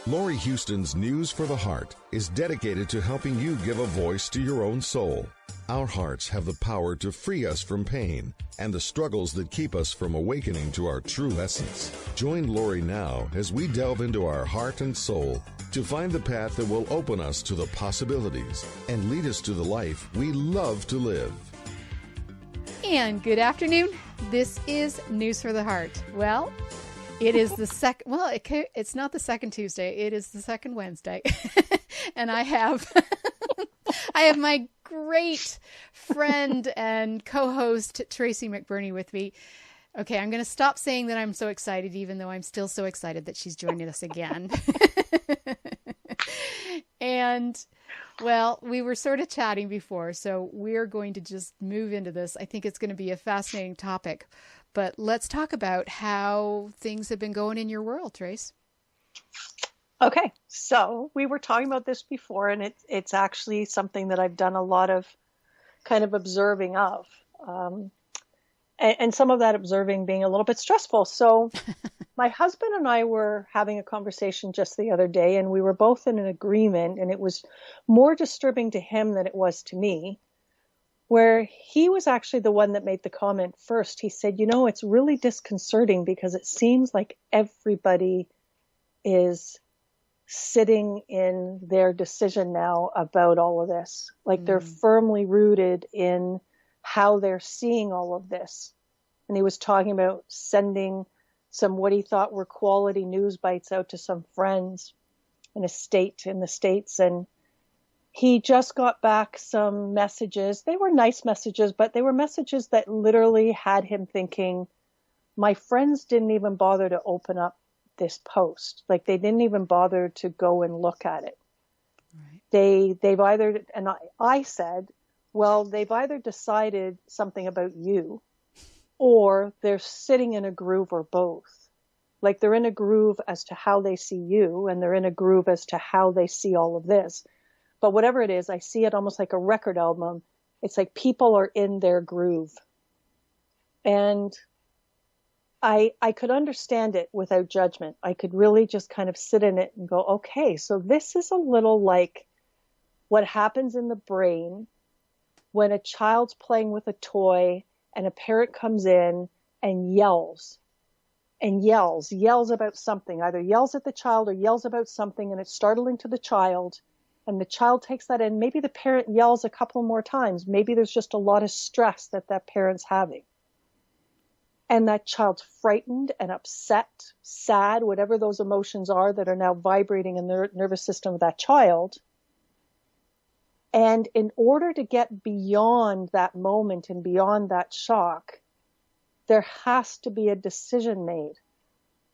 Laurie Huston's News for the Heart is dedicated to helping you give a voice to your own soul. Our hearts have the power to free us from pain and the struggles that keep us from awakening to our true essence. Join Laurie now as we delve into our heart and soul to find the path that will open us to the possibilities and lead us to the life we love to live. And good afternoon. This is News for the Heart. Well, it is the second, it's not the second Tuesday. It is the second Wednesday. And I have my great friend and co-host, Tracy McBurney, with me. Okay, I'm going to stop saying that I'm so excited, even though I'm still so excited that she's joining us again. And, well, we were sort of chatting before, so we're going to just move into this. I think it's going to be a fascinating topic. But let's talk about how things have been going in your world, Trace. Okay, so we were talking about this before, and it's actually something that I've done a lot of kind of observing of. And some of that observing being a little bit stressful. So my husband and I were having a conversation just the other day, and we were both in an agreement, and it was more disturbing to him than it was to me, where he was actually the one that made the comment first. He said, you know, it's really disconcerting because it seems like everybody is sitting in their decision now about all of this. Like they're firmly rooted in how they're seeing all of this. And he was talking about sending some what he thought were quality news bites out to some friends in a state in the States. And he just got back some messages. They were nice messages, but they were messages that literally had him thinking, my friends didn't even bother to open up this post. Like they didn't even bother to go and look at it. Right. They've either, and I said, well, they've either decided something about you or they're sitting in a groove or both. Like they're in a groove as to how they see you and they're in a groove as to how they see all of this. But whatever it is, I see it almost like a record album. It's like people are in their groove. And I could understand it without judgment. I could really just kind of sit in it and go, okay, so this is a little like what happens in the brain when a child's playing with a toy and a parent comes in and yells about something, either yells at the child or yells about something, and it's startling to the child. And the child takes that in. Maybe the parent yells a couple more times. Maybe there's just a lot of stress that parent's having. And that child's frightened and upset, sad, whatever those emotions are that are now vibrating in the nervous system of that child. And in order to get beyond that moment and beyond that shock, there has to be a decision made.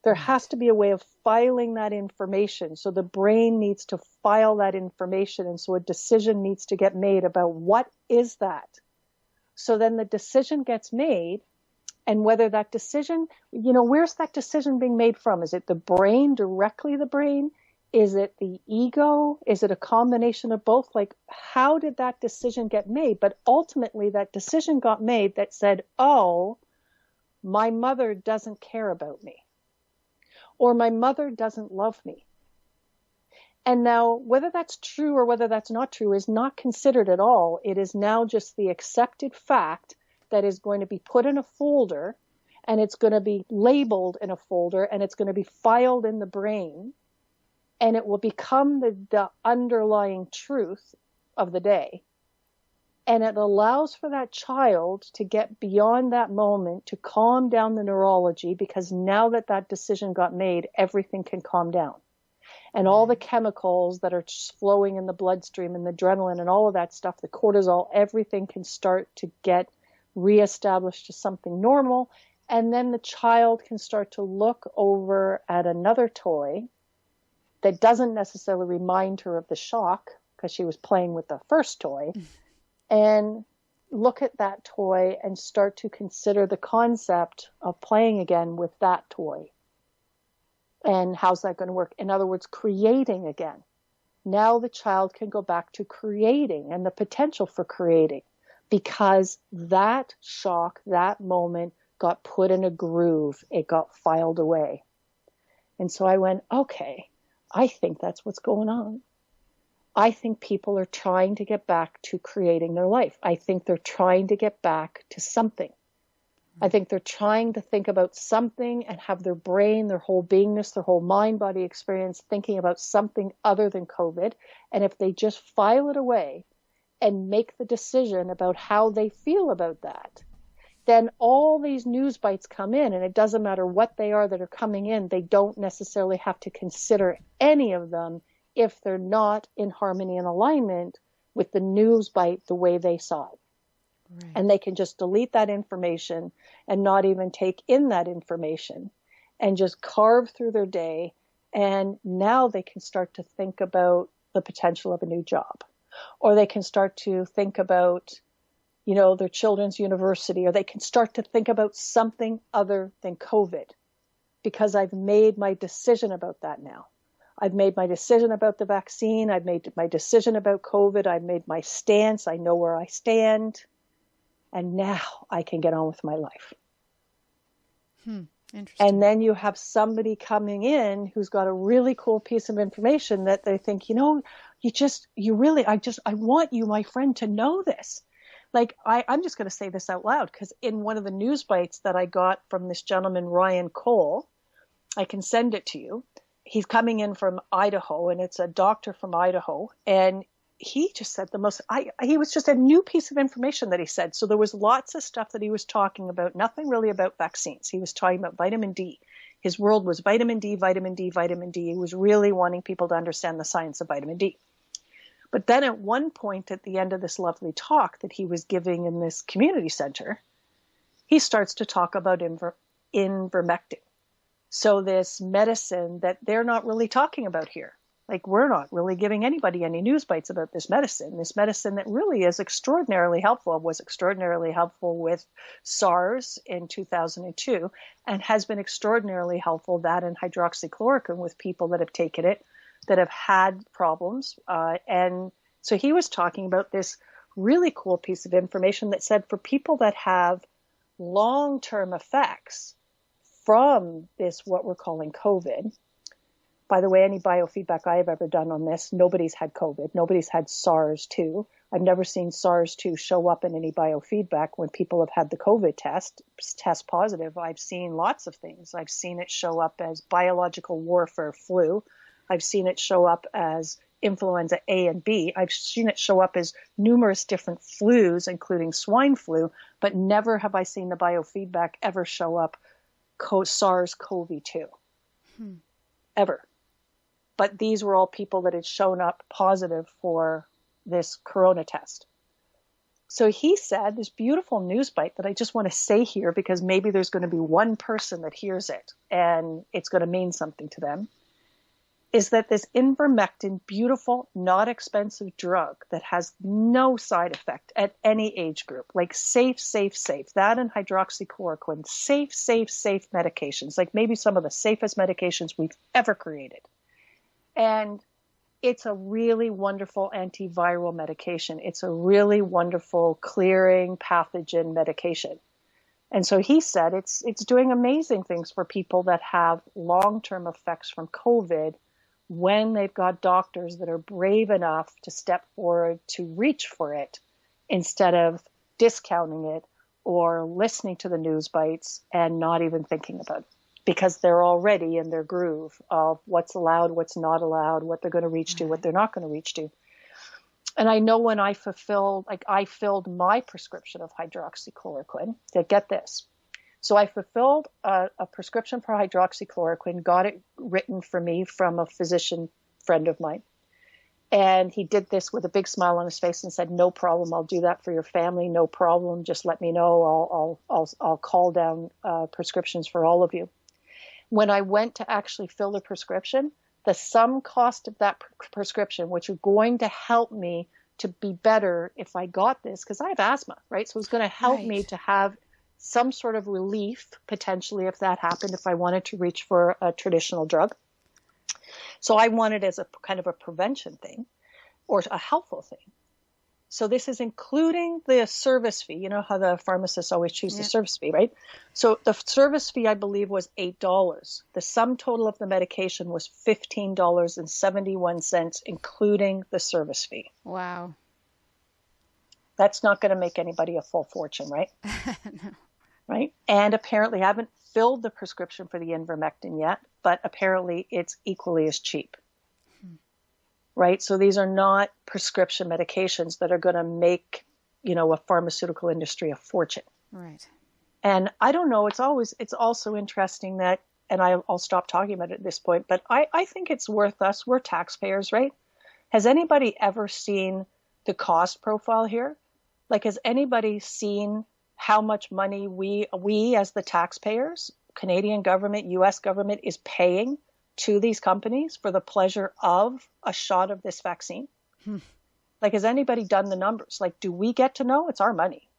There has to be a way of filing that information. So the brain needs to file that information. And so a decision needs to get made about what is that? So then the decision gets made. And whether that decision, where's that decision being made from? Is it the brain, directly the brain? Is it the ego? Is it a combination of both? Like, how did that decision get made? But ultimately that decision got made that said, oh, my mother doesn't care about me. Or my mother doesn't love me. And now, whether that's true or whether that's not true is not considered at all. It is now just the accepted fact that is going to be put in a folder, and it's going to be labeled in a folder, and it's going to be filed in the brain, and it will become the underlying truth of the day. And it allows for that child to get beyond that moment, to calm down the neurology, because now that decision got made, everything can calm down. And all the chemicals that are flowing in the bloodstream and the adrenaline and all of that stuff, the cortisol, everything can start to get reestablished to something normal. And then the child can start to look over at another toy that doesn't necessarily remind her of the shock because she was playing with the first toy. And look at that toy and start to consider the concept of playing again with that toy. And how's that going to work? In other words, creating again. Now the child can go back to creating and the potential for creating, because that shock, that moment got put in a groove. It got filed away. And so I went, okay, I think that's what's going on. I think people are trying to get back to creating their life. I think they're trying to get back to something. I think they're trying to think about something and have their brain, their whole beingness, their whole mind, body experience thinking about something other than COVID. And if they just file it away and make the decision about how they feel about that, then all these news bites come in, and it doesn't matter what they are that are coming in. They don't necessarily have to consider any of them if they're not in harmony and alignment with the news bite the way they saw it. Right. And they can just delete that information and not even take in that information and just carve through their day. And now they can start to think about the potential of a new job, or they can start to think about, you know, their children's university, or they can start to think about something other than COVID, because I've made my decision about that now. I've made my decision about the vaccine. I've made my decision about COVID. I've made my stance. I know where I stand. And now I can get on with my life. Interesting. And then you have somebody coming in who's got a really cool piece of information that they think, you know, I want you, my friend, to know this. Like, I'm just going to say this out loud, because in one of the news bites that I got from this gentleman, Ryan Cole, I can send it to you. He's coming in from Idaho, and it's a doctor from Idaho. And he just said he was just a new piece of information that he said. So there was lots of stuff that he was talking about, nothing really about vaccines. He was talking about vitamin D. His world was vitamin D, vitamin D, vitamin D. He was really wanting people to understand the science of vitamin D. But then at one point at the end of this lovely talk that he was giving in this community center, he starts to talk about ivermectin. So this medicine that they're not really talking about here. Like, we're not really giving anybody any news bites about this medicine that really is extraordinarily helpful, was extraordinarily helpful with SARS in 2002, and has been extraordinarily helpful, that and hydroxychloroquine, with people that have taken it, that have had problems. And so he was talking about this really cool piece of information that said for people that have long-term effects from this, what we're calling COVID. By the way, any biofeedback I have ever done on this, nobody's had COVID. Nobody's had SARS-2. I've never seen SARS-2 show up in any biofeedback when people have had the COVID test positive. I've seen lots of things. I've seen it show up as biological warfare flu. I've seen it show up as influenza A and B. I've seen it show up as numerous different flus, including swine flu, but never have I seen the biofeedback ever show up SARS-CoV-2. Ever. But these were all people that had shown up positive for this corona test. So he said this beautiful news bite that I just want to say here, because maybe there's going to be one person that hears it and it's going to mean something to them, is that this ivermectin, beautiful, not expensive drug that has no side effect at any age group, like safe, that and hydroxychloroquine, safe medications, like maybe some of the safest medications we've ever created. And it's a really wonderful antiviral medication. It's a really wonderful clearing pathogen medication. And so he said it's doing amazing things for people that have long-term effects from COVID, when they've got doctors that are brave enough to step forward to reach for it instead of discounting it or listening to the news bites and not even thinking about it, because they're already in their groove of what's allowed, what's not allowed, what they're going to reach to, what they're not going to reach to. And I know when I filled my prescription of hydroxychloroquine, to get this. So I fulfilled a prescription for hydroxychloroquine, got it written for me from a physician friend of mine. And he did this with a big smile on his face and said, "No problem. I'll do that for your family. No problem. Just let me know. I'll call down prescriptions for all of you." When I went to actually fill the prescription, the sum cost of that prescription, which was going to help me to be better if I got this, because I have asthma, right? So it was going to help me to have some sort of relief, potentially, if that happened, if I wanted to reach for a traditional drug. So I wanted as a kind of a prevention thing or a helpful thing. So this is including the service fee. You know how the pharmacists always choose the service fee, right? So the service fee, I believe, was $8. The sum total of the medication was $15.71, including the service fee. Wow. That's not going to make anybody a full fortune, right? No. Right? And apparently I haven't filled the prescription for the ivermectin yet, but apparently it's equally as cheap. Right? So these are not prescription medications that are going to make, a pharmaceutical industry a fortune. Right. And I don't know, it's also interesting that, and I'll stop talking about it at this point, but I think it's worth us, we're taxpayers, right? Has anybody ever seen the cost profile here? Like, has anybody seen how much money we as the taxpayers, Canadian government, US government, is paying to these companies for the pleasure of a shot of this vaccine? Like, has anybody done the numbers? Like, do we get to know? It's our money.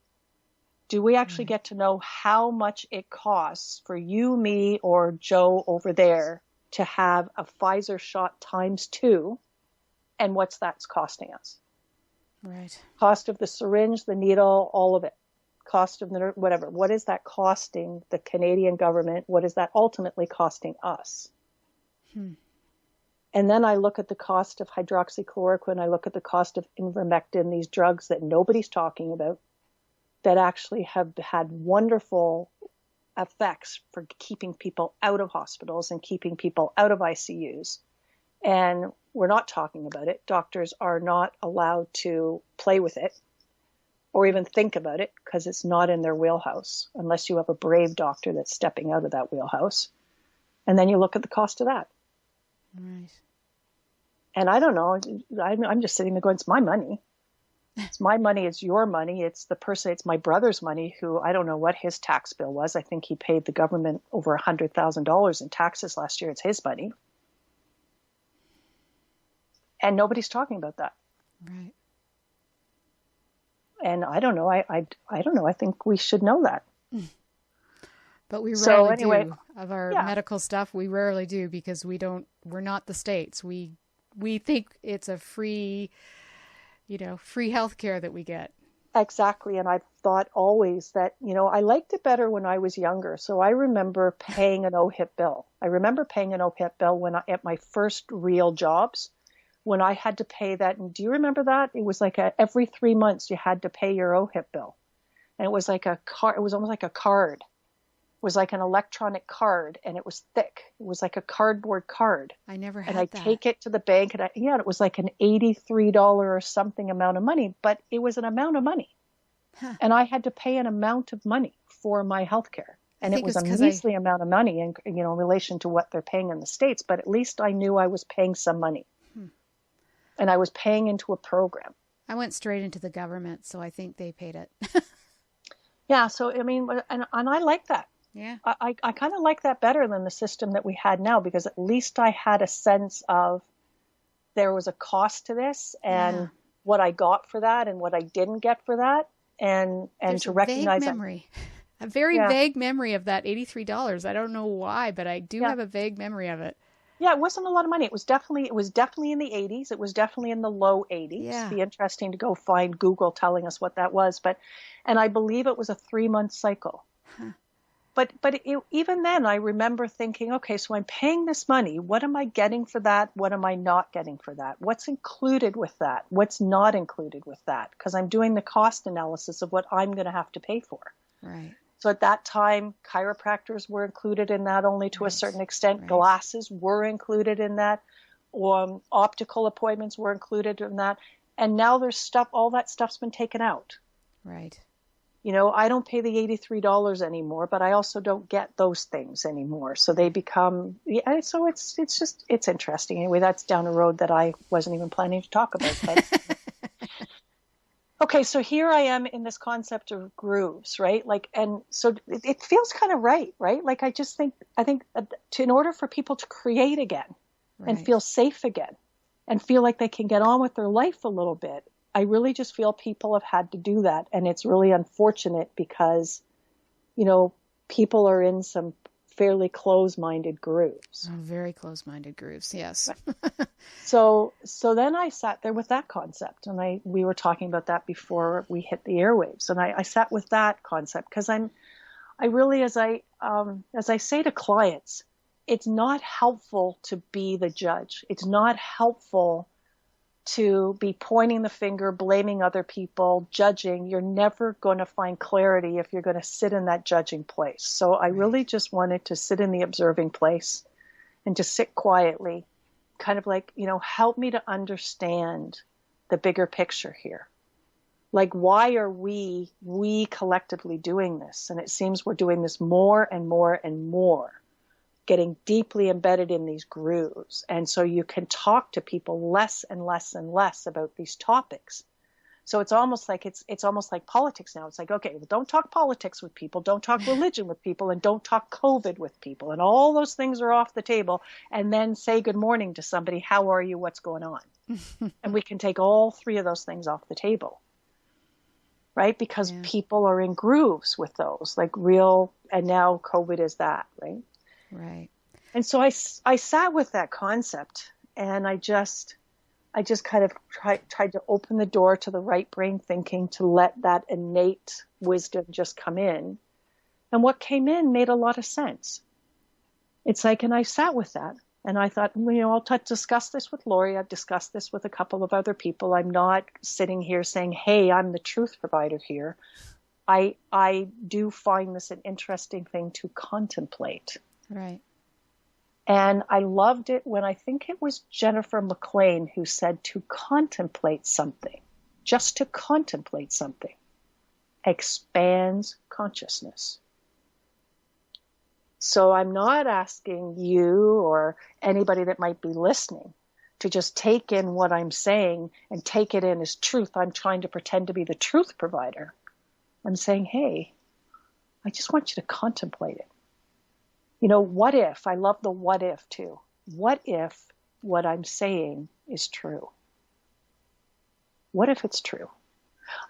Do we actually get to know how much it costs for you, me, or Joe over there to have a Pfizer shot times 2? And what's that's costing us? Right. Cost of the syringe, the needle, all of it. Cost of the whatever. What is that costing the Canadian government? What is that ultimately costing us? And then I look at the cost of hydroxychloroquine. I look at the cost of ivermectin, these drugs that nobody's talking about, that actually have had wonderful effects for keeping people out of hospitals and keeping people out of ICUs. And we're not talking about it. Doctors are not allowed to play with it or even think about it because it's not in their wheelhouse, unless you have a brave doctor that's stepping out of that wheelhouse. And then you look at the cost of that. Right. And I don't know, I'm just sitting there going, it's my money. It's my money. It's your money. It's it's my brother's money, who I don't know what his tax bill was. I think he paid the government over $100,000 in taxes last year. It's his money. And nobody's talking about that. Right. And I don't know. I don't know. I think we should know that. But we rarely anyway, do. Of our medical stuff, we rarely do because we're not the States. We think it's a free healthcare that we get. Exactly. And I've thought always that, I liked it better when I was younger. So I remember paying an OHIP bill. I remember paying an OHIP bill at my first real jobs, when I had to pay that. And do you remember that? It was like every 3 months you had to pay your OHIP bill. And it was like it was almost like a card. It was like an electronic card, and it was thick. It was like a cardboard card. I never had that. And I'd take it to the bank, and it was like an $83 or something amount of money, but it was an amount of money. Huh. And I had to pay an amount of money for my healthcare. And it was a measly amount of money in relation to what they're paying in the States, but at least I knew I was paying some money. And I was paying into a program. I went straight into the government, so I think they paid it. Yeah, so and I like that. Yeah. I kind of like that better than the system that we had now, because at least I had a sense of there was a cost to this and what I got for that and what I didn't get for that. And to recognize a very vague memory of that $83. I don't know why, but I do have a vague memory of it. Yeah, it wasn't a lot of money. It was definitely in the 80s. It was definitely in the low 80s. Yeah. It'd be interesting to go find Google telling us what that was. And I believe it was a 3-month cycle. Huh. But even then, I remember thinking, okay, so I'm paying this money. What am I getting for that? What am I not getting for that? What's included with that? What's not included with that? Because I'm doing the cost analysis of what I'm going to have to pay for. Right. So at that time, chiropractors were included in that only to a certain extent. Right. Glasses were included in that. Optical appointments were included in that. And now there's all that stuff's been taken out. Right. I don't pay the $83 anymore, but I also don't get those things anymore. So they become, so it's interesting. Anyway, that's down a road that I wasn't even planning to talk about. But okay, so here I am in this concept of grooves, right? And so it feels kind of right? Like I think in order for people to create again and feel safe again and feel like they can get on with their life a little bit, I really just feel people have had to do that. And it's really unfortunate because, people are in some fairly close-minded grooves. Oh, very close-minded grooves, yes. So then I sat there with that concept, and we were talking about that before we hit the airwaves, and I sat with that concept because I really, as I say to clients, it's not helpful to be the judge. It's not helpful to be pointing the finger, blaming other people, judging. You're never going to find clarity if you're going to sit in that judging place. So I really just wanted to sit in the observing place and just sit quietly, kind of like, help me to understand the bigger picture here. Like, why are we collectively doing this? And it seems we're doing this more and more and more, getting deeply embedded in these grooves. And so you can talk to people less and less and less about these topics. So it's almost like it's almost like politics now. It's like, okay, well, don't talk politics with people, don't talk religion with people, and don't talk COVID with people. And all those things are off the table. And then say good morning to somebody. How are you? What's going on? And we can take all three of those things off the table. Right? Because people are in grooves with those, like real, and now COVID is that, right? Right. And so I sat with that concept, and I just kind of tried to open the door to the right brain thinking, to let that innate wisdom just come in. And what came in made a lot of sense. It's like, and I sat with that, and I thought, I'll discuss this with Laurie. I've discussed this with a couple of other people. I'm not sitting here saying, hey, I'm the truth provider here. I do find this an interesting thing to contemplate. Right. And I loved it when I think it was Jennifer McLean who said to contemplate something, just to contemplate something, expands consciousness. So I'm not asking you or anybody that might be listening to just take in what I'm saying and take it in as truth. I'm trying to pretend to be the truth provider. I'm saying, hey, I just want you to contemplate it. What if? I love the what if too. What if what I'm saying is true? What if it's true?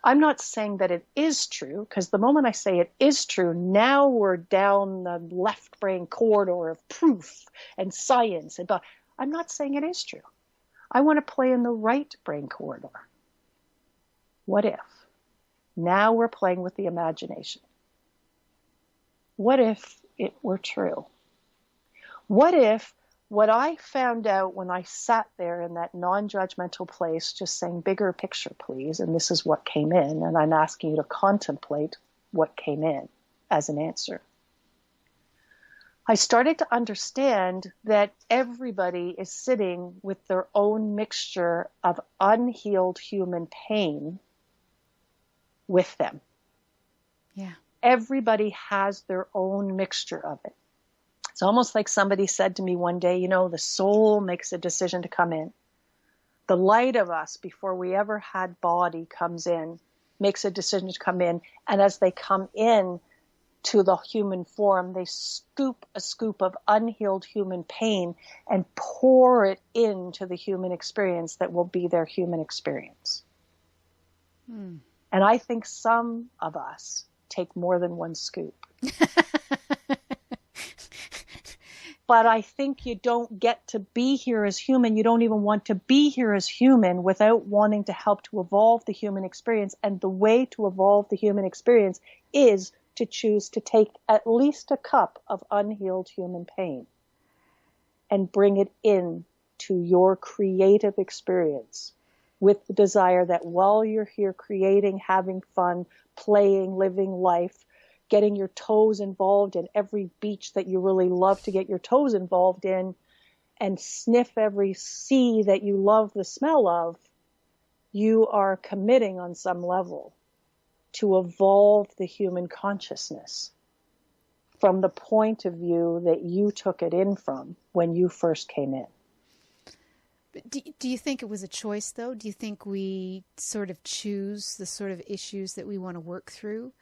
I'm not saying that it is true, because the moment I say it is true, now we're down the left brain corridor of proof and science. But I'm not saying it is true. I want to play in the right brain corridor. What if? Now we're playing with the imagination. What if it were true? What if what I found out when I sat there in that non-judgmental place, just saying bigger picture, please, and this is what came in, and I'm asking you to contemplate what came in as an answer. I started to understand that everybody is sitting with their own mixture of unhealed human pain with them. Yeah. Everybody has their own mixture of it. It's almost like somebody said to me one day, the soul makes a decision to come in. The light of us, before we ever had body, comes in, makes a decision to come in. And as they come in to the human form, they scoop a scoop of unhealed human pain and pour it into the human experience that will be their human experience. And I think some of us take more than one scoop. But I think you don't get to be here as human. You don't even want to be here as human without wanting to help to evolve the human experience. And the way to evolve the human experience is to choose to take at least a cup of unhealed human pain and bring it in to your creative experience, with the desire that while you're here creating, having fun, playing, living life, getting your toes involved in every beach that you really love to get your toes involved in, and sniff every sea that you love the smell of, you are committing on some level to evolve the human consciousness from the point of view that you took it in from when you first came in. But do you think it was a choice, though? Do you think we sort of choose the sort of issues that we want to work through?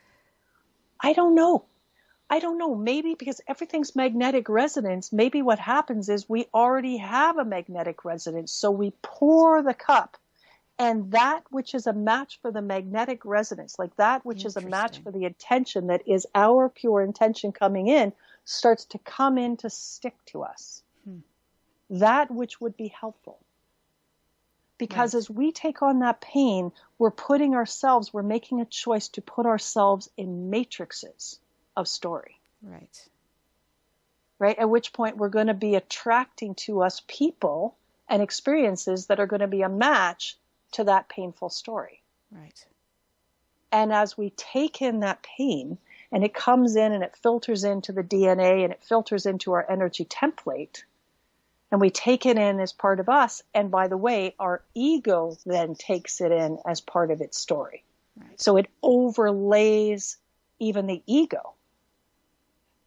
I don't know. Maybe because everything's magnetic resonance, maybe what happens is we already have a magnetic resonance. So we pour the cup And that which is a match for the magnetic resonance, like that which is a match for the intention that is our pure intention coming in, starts to come in to stick to us. That which would be helpful. Because as we take on that pain, we're making a choice to put ourselves in matrices of story. Right. Right? At which point we're going to be attracting to us people and experiences that are going to be a match to that painful story. Right. And as we take in that pain, and it comes in and it filters into the DNA and it filters into our energy template, and we take it in as part of us, and by the way, our ego then takes it in as part of its story. Right. So it overlays even the ego.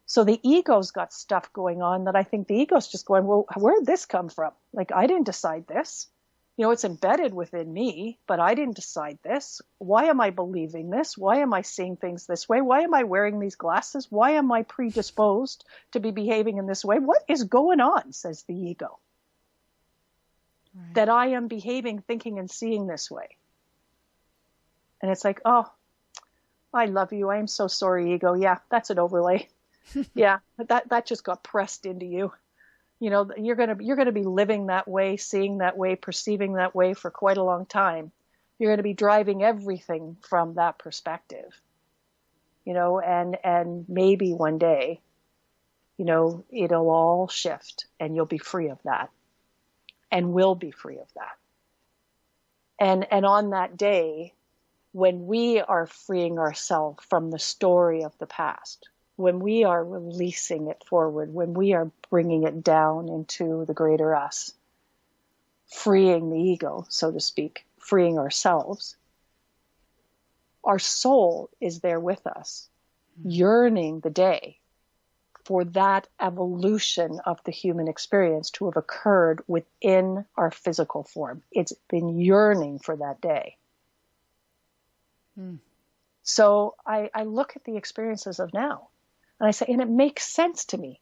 So the ego's got stuff going on that I think the ego's just going, well, where did this come from? Like, I didn't decide this. You know, it's embedded within me, but I didn't decide this. Why am I believing this? Why am I seeing things this way? Why am I wearing these glasses? Why am I predisposed to be behaving in this way? What is going on, says the ego, that I am behaving, thinking, and seeing this way? And it's like, oh, I love you. I am so sorry, ego. Yeah, that's an overlay. Yeah, that just got pressed into you. You know, you're going to be living that way, seeing that way, perceiving that way for quite a long time. You're going to be driving everything from that perspective. You know, and maybe one day, you know, it'll all shift and you'll be free of that, and will be free of that. And on that day, when we are freeing ourselves from the story of the past, when we are releasing it forward, when we are bringing it down into the greater us, freeing the ego, so to speak, freeing ourselves, our soul is there with us, yearning the day for that evolution of the human experience to have occurred within our physical form. It's been yearning for that day. So I look at the experiences of now, and I say, and it makes sense to me.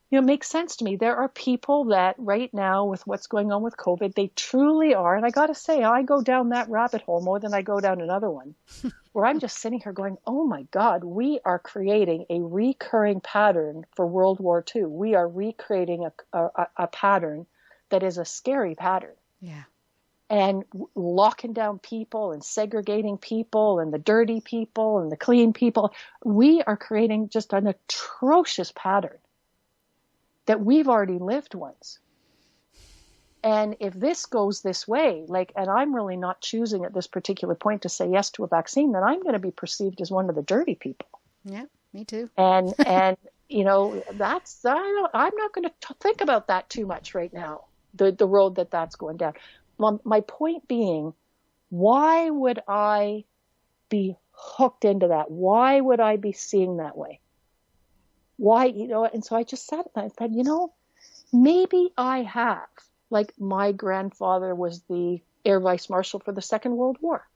You know, it makes sense to me. There are people that right now, with what's going on with COVID, they truly are, and I got to say, I go down that rabbit hole more than I go down another one, where I'm just sitting here going, oh my God, we are creating a recurring pattern for World War II. We are recreating a pattern that is a scary pattern. Yeah. And locking down people and segregating people and the dirty people and the clean people. We are creating just an atrocious pattern that we've already lived once. And if this goes this way, like, and I'm really not choosing at this particular point to say yes to a vaccine, then I'm going to be perceived as one of the dirty people. Yeah, me too. And you know, I'm not going to think about that too much right now, the road that's going down. My point being, why would I be hooked into that? Why would I be seeing that way? Why, you know, and so I just sat and I thought, you know, maybe I have, like my grandfather was the Air Vice Marshal for the Second World War.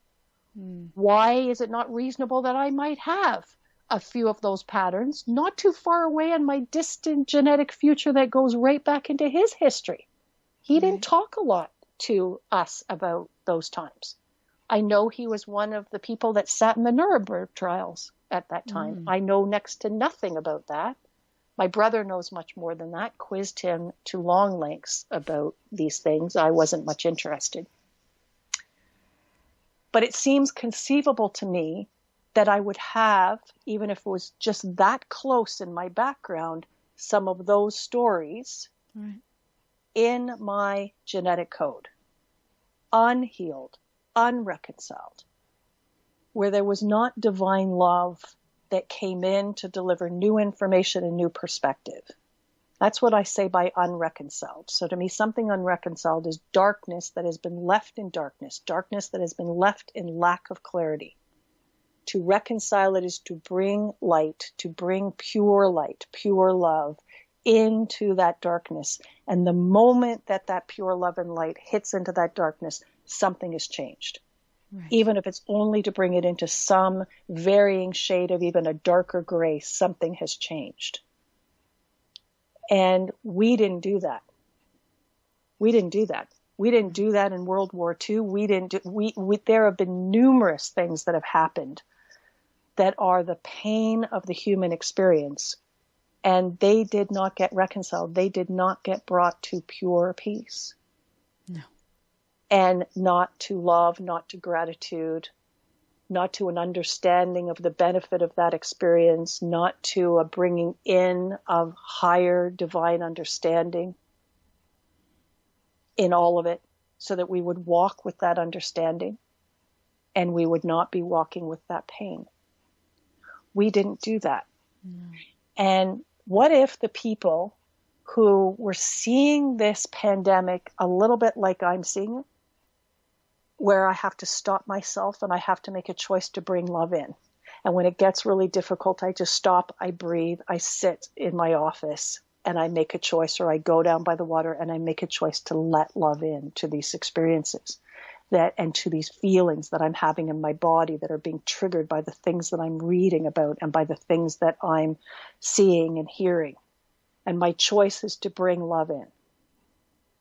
Why is it not reasonable that I might have a few of those patterns, not too far away in my distant genetic future that goes right back into his history? He didn't talk a lot to us about those times. I know he was one of the people that sat in the Nuremberg trials at that time. I know next to nothing about that. My brother knows much more than that, quizzed him to long lengths about these things. I wasn't much interested. But it seems conceivable to me that I would have, even if it was just that close in my background, some of those stories in my genetic code, unhealed, unreconciled, where there was not divine love that came in to deliver new information and new perspective. That's what I say by unreconciled. So to me, something unreconciled is darkness that has been left in darkness, darkness that has been left in lack of clarity. To reconcile it is to bring light, to bring pure light, pure love into that darkness. And the moment that that pure love and light hits into that darkness, something is changed. Right. Even if it's only to bring it into some varying shade of even a darker gray, something has changed. And we didn't do that. We didn't do that. We didn't do that in World War II. There have been numerous things that have happened that are the pain of the human experience, and they did not get reconciled. They did not get brought to pure peace. No. And not to love, not to gratitude, not to an understanding of the benefit of that experience, not to a bringing in of higher divine understanding in all of it, so that we would walk with that understanding and we would not be walking with that pain. We didn't do that. No. And what if the people who were seeing this pandemic a little bit like I'm seeing it, where I have to stop myself and I have to make a choice to bring love in. And when it gets really difficult, I just stop, I breathe, I sit in my office and I make a choice, or I go down by the water and I make a choice to let love in to these experiences and to these feelings that I'm having in my body that are being triggered by the things that I'm reading about and by the things that I'm seeing and hearing. And my choice is to bring love in.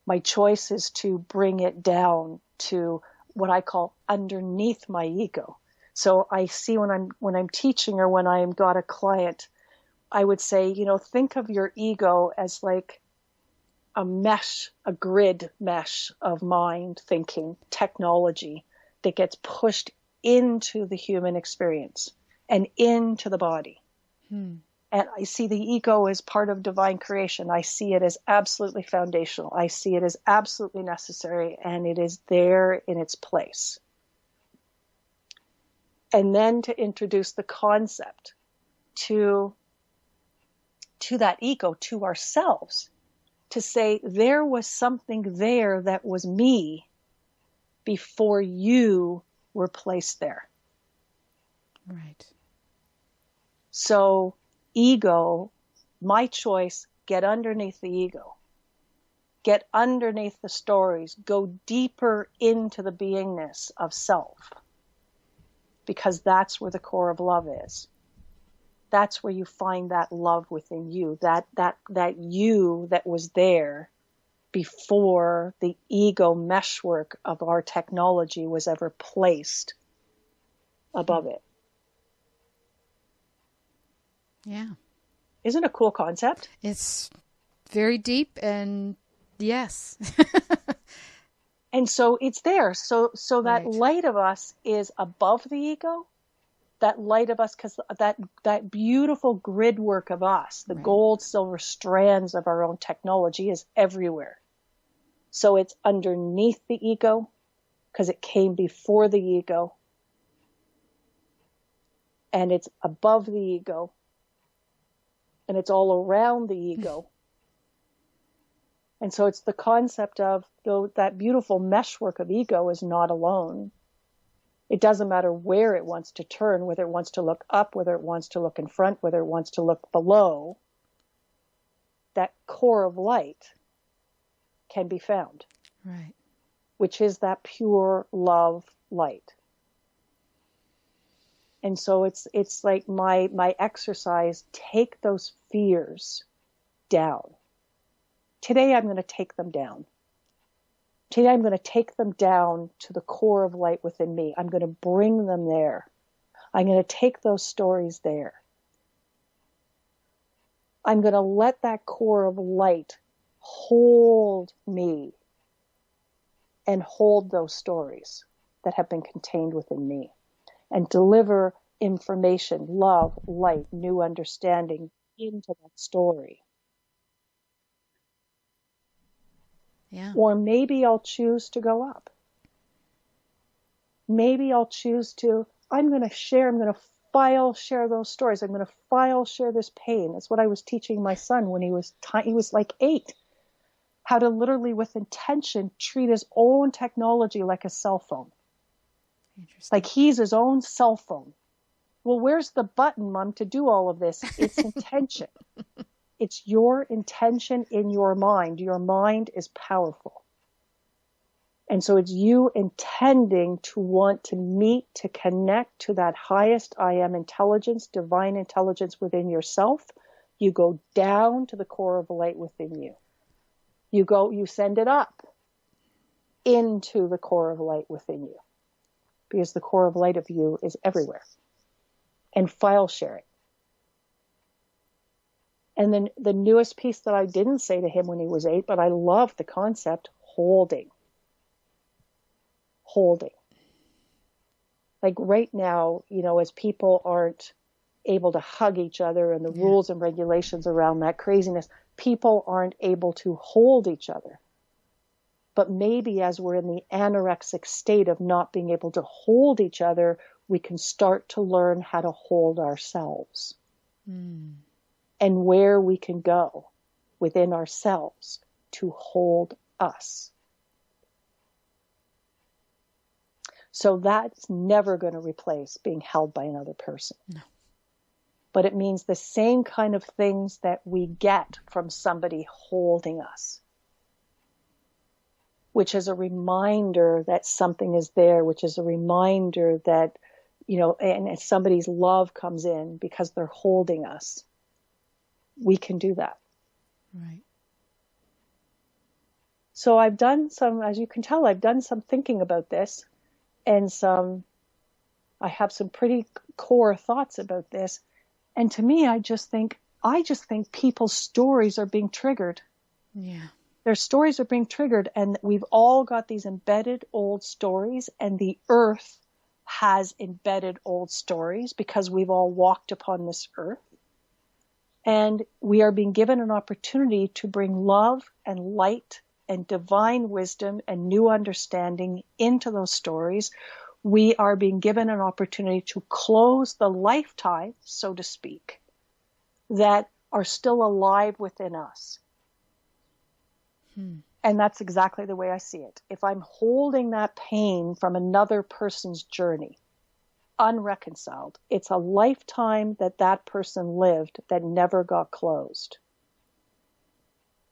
My choice is to bring it down to what I call underneath my ego. So I see when I'm teaching, or when I've got a client, I would say, think of your ego as like a mesh, a grid mesh of mind, thinking, technology that gets pushed into the human experience and into the body. And I see the ego as part of divine creation. I see it as absolutely foundational. I see it as absolutely necessary, and it is there in its place. And then to introduce the concept to that ego, to ourselves, to say there was something there that was me before you were placed there. Right. So ego, my choice, get underneath the ego. Get underneath the stories. Go deeper into the beingness of self. Because that's where the core of love is. That's where you find that love within you, that you that was there before the ego meshwork of our technology was ever placed above it. Yeah. Isn't it a cool concept? It's very deep, and yes. And so it's there. So that Right. light of us is above the ego. That light of us, because that beautiful grid work of us, the Right. gold, silver strands of our own technology is everywhere. So it's underneath the ego, because it came before the ego. And it's above the ego. And it's all around the ego. And so it's the concept of, though, that beautiful meshwork of ego is not alone. It doesn't matter where it wants to turn, whether it wants to look up, whether it wants to look in front, whether it wants to look below. That core of light can be found. Right. Which is that pure love light. And so it's like my exercise, take those fears down. Today I'm going to take them down. Today I'm going to take them down to the core of light within me. I'm going to bring them there. I'm going to take those stories there. I'm going to let that core of light hold me and hold those stories that have been contained within me and deliver information, love, light, new understanding into that story. Yeah. Or maybe I'll choose to go up. Maybe I'll choose to, I'm going to share those stories. I'm going to share this pain. That's what I was teaching my son when he was like 8. How to literally, with intention, treat his own technology like a cell phone. Interesting. Like he's his own cell phone. Well, where's the button, Mom, to do all of this? It's intention. It's your intention in your mind. Your mind is powerful. And so it's you intending to want to meet, to connect to that highest I am intelligence, divine intelligence within yourself. You go down to the core of light within you. You send it up. into the core of light within you, because the core of light of you is everywhere. And file sharing. And then the newest piece that I didn't say to him when he was 8, but I love the concept, holding. Holding. Like right now, as people aren't able to hug each other and the rules and regulations around that craziness, people aren't able to hold each other. But maybe as we're in the anorexic state of not being able to hold each other, we can start to learn how to hold ourselves. And where we can go within ourselves to hold us. So that's never going to replace being held by another person. No. But it means the same kind of things that we get from somebody holding us, which is a reminder that something is there, which is a reminder that, and somebody's love comes in because they're holding us. We can do that. Right. So I've done some, as you can tell, I've done some thinking about this, and I have some pretty core thoughts about this. And to me, I just think people's stories are being triggered. Yeah. Their stories are being triggered, and we've all got these embedded old stories, and the earth has embedded old stories because we've all walked upon this earth. And we are being given an opportunity to bring love and light and divine wisdom and new understanding into those stories. We are being given an opportunity to close the lifetime, so to speak, that are still alive within us. And that's exactly the way I see it. If I'm holding that pain from another person's journey, unreconciled, it's a lifetime that person lived that never got closed.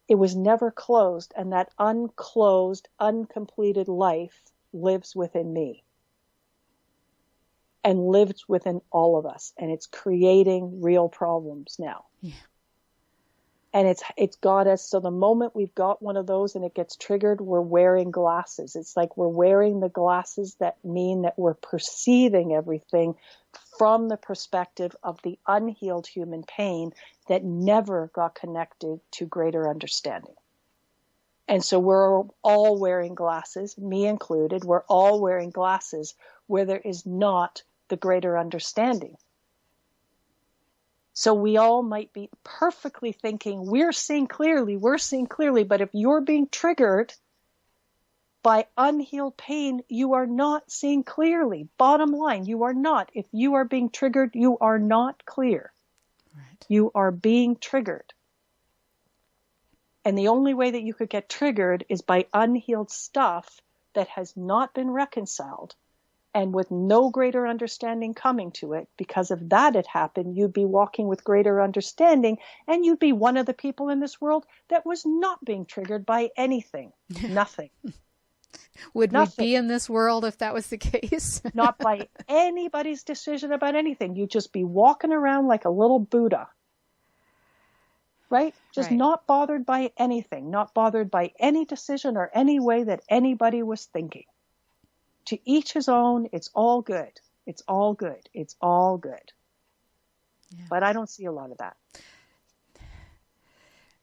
It was never closed, and that unclosed, uncompleted life lives within me and lives within all of us, and it's creating real problems now. Yeah. And it's got us, so the moment we've got one of those and it gets triggered, we're wearing glasses. It's like we're wearing the glasses that mean that we're perceiving everything from the perspective of the unhealed human pain that never got connected to greater understanding. And so we're all wearing glasses, me included, we're all wearing glasses where there is not the greater understanding. So we all might be perfectly thinking, we're seeing clearly, but if you're being triggered by unhealed pain, you are not seeing clearly. Bottom line, you are not. If you are being triggered, you are not clear. Right. You are being triggered. And the only way that you could get triggered is by unhealed stuff that has not been reconciled. And with no greater understanding coming to it, because if that had happened, you'd be walking with greater understanding, and you'd be one of the people in this world that was not being triggered by anything. Nothing. Would Nothing. we be in this world if that was the case? Not by anybody's decision about anything. You'd just be walking around like a little Buddha. Right? Just Right. not bothered by anything, not bothered by any decision or any way that anybody was thinking. To each his own, it's all good. It's all good. It's all good. Yeah. But I don't see a lot of that.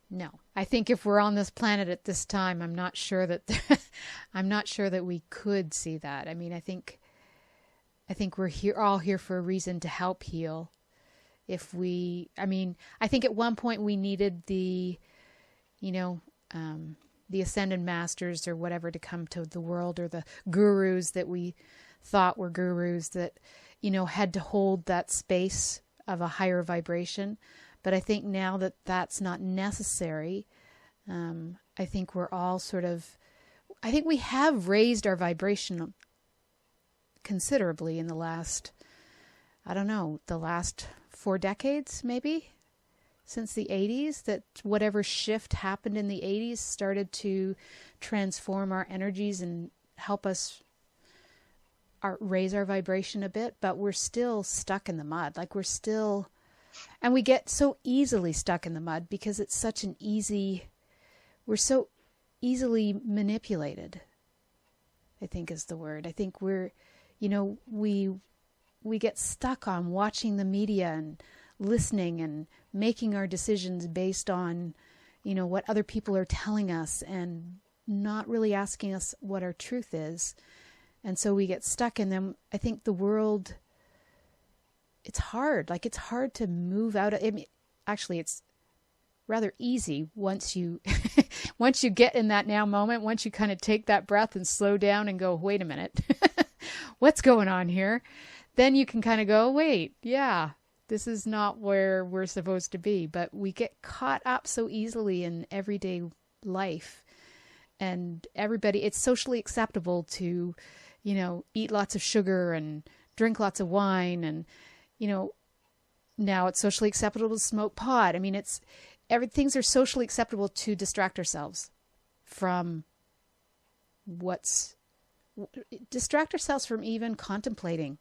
No. I think if we're on this planet at this time, I'm not sure that we could see that. I mean, I think we're all here for a reason to help heal. I think at one point we needed the ascended masters or whatever to come to the world, or the gurus that we thought were gurus that, had to hold that space of a higher vibration. But I think now that that's not necessary, I think we're all I think we have raised our vibration considerably in the last 4 decades, maybe. Since the 80s, that whatever shift happened in the 80s started to transform our energies and help us raise our vibration a bit, but we're still stuck in the mud. And we get so easily stuck in the mud because it's we're so easily manipulated. I think is the word. I think we're, we get stuck on watching the media and listening and making our decisions based on, what other people are telling us and not really asking us what our truth is. And so we get stuck. And then I think the world, it's hard. Like, it's hard to move out of, actually it's rather easy once you, once you get in that now moment, once you kind of take that breath and slow down and go, wait a minute, what's going on here? Then you can kind of go, wait, yeah, this is not where we're supposed to be. But we get caught up so easily in everyday life, and everybody, it's socially acceptable to, eat lots of sugar and drink lots of wine. And, now it's socially acceptable to smoke pot. I mean, things are socially acceptable to distract ourselves from distract ourselves from even contemplating,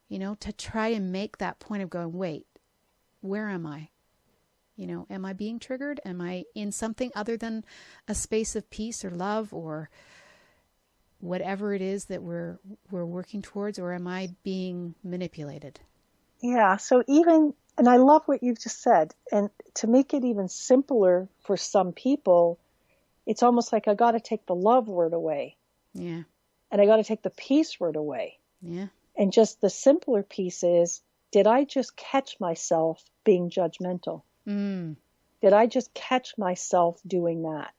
to try and make that point of going, wait, where am I? Am I being triggered? Am I in something other than a space of peace or love or whatever it is that we're working towards, or am I being manipulated? Yeah. So and I love what you've just said. And to make it even simpler for some people, it's almost like I got to take the love word away. Yeah. And I got to take the peace word away. Yeah. And just the simpler piece is, did I just catch myself being judgmental? Mm. Did I just catch myself doing that?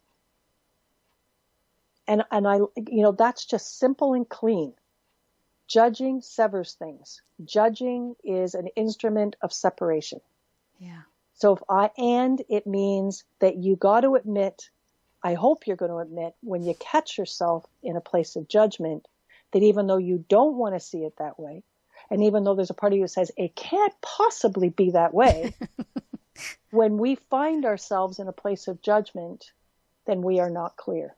And I, that's just simple and clean. Judging severs things. Judging is an instrument of separation. Yeah. So it means that you got to admit, I hope you're going to admit, when you catch yourself in a place of judgment, that even though you don't want to see it that way, and even though there's a part of you that says it can't possibly be that way, when we find ourselves in a place of judgment, then we are not clear.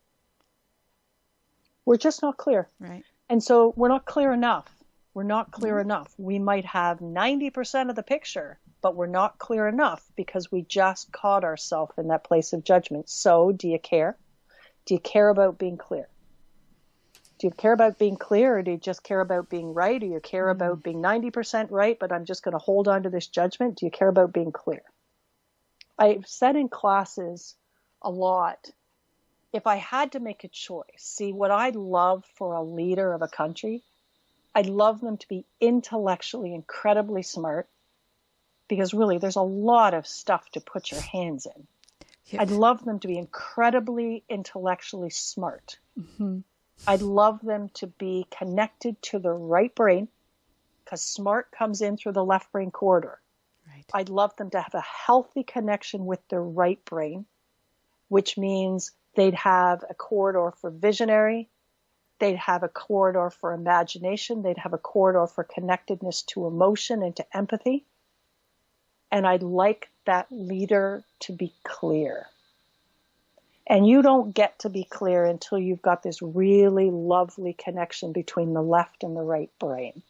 We're just not clear. Right. And so we're not clear enough. We're not clear enough. We might have 90% of the picture, but we're not clear enough because we just caught ourselves in that place of judgment. So do you care? Do you care about being clear? Do you care about being clear, or do you just care about being right? Or you care about being 90% right, but I'm just going to hold on to this judgment? Do you care about being clear? I've said in classes a lot, if I had to make a choice, see, what I'd love for a leader of a country, I'd love them to be intellectually incredibly smart, because really there's a lot of stuff to put your hands in. Yep. I'd love them to be incredibly intellectually smart. Mm-hmm. I'd love them to be connected to the right brain, because smart comes in through the left brain corridor. Right. I'd love them to have a healthy connection with their right brain, which means they'd have a corridor for visionary. They'd have a corridor for imagination. They'd have a corridor for connectedness to emotion and to empathy. And I'd like that leader to be clear. And you don't get to be clear until you've got this really lovely connection between the left and the right brain.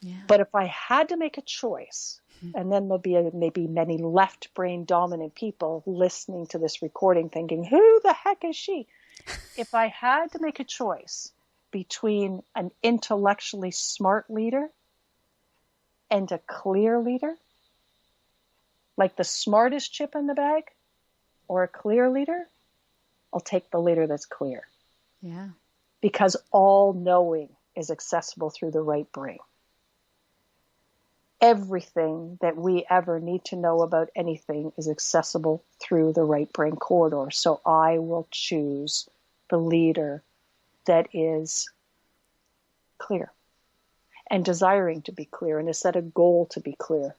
Yeah. But if I had to make a choice, and then there'll be maybe many left brain dominant people listening to this recording thinking, who the heck is she? If I had to make a choice between an intellectually smart leader and a clear leader, like the smartest chip in the bag or a clear leader, I'll take the leader that's clear. Yeah. Because all knowing is accessible through the right brain. Everything that we ever need to know about anything is accessible through the right brain corridor. So I will choose the leader that is clear and desiring to be clear and has set a goal to be clear.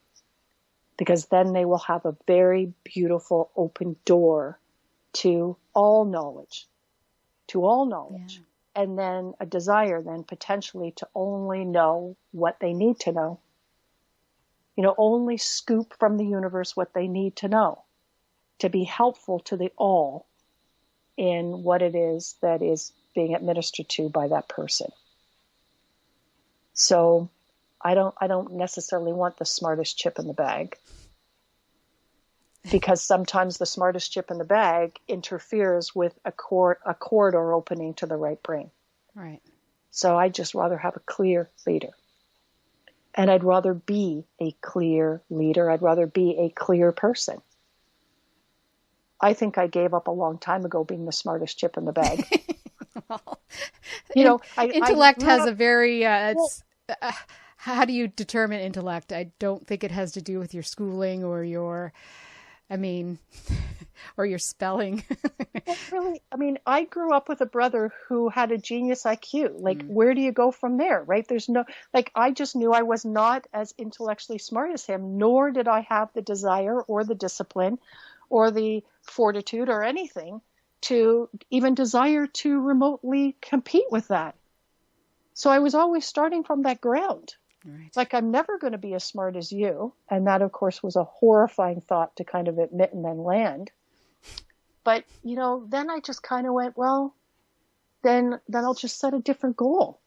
Because then they will have a very beautiful open door to all knowledge, Yeah. And then a desire then potentially to only know what they need to know. Only scoop from the universe what they need to know to be helpful to the all in what it is that is being administered to by that person. So I don't necessarily want the smartest chip in the bag. because sometimes the smartest chip in the bag interferes with a corridor opening to the right brain. Right. So I'd just rather have a clear leader. And I'd rather be a clear leader. I'd rather be a clear person. I think I gave up a long time ago being the smartest chip in the bag. Well, intellect has a very, how do you determine intellect? I don't think it has to do with your schooling or your spelling. Well, really, I grew up with a brother who had a genius IQ. Like, where do you go from there, right? There's no, I just knew I was not as intellectually smart as him, nor did I have the desire or the discipline or the fortitude or anything to even desire to remotely compete with that. So I was always starting from that ground. Right. Like, I'm never going to be as smart as you. And that, of course, was a horrifying thought to kind of admit and then land. But, then I just kind of went, well, then I'll just set a different goal.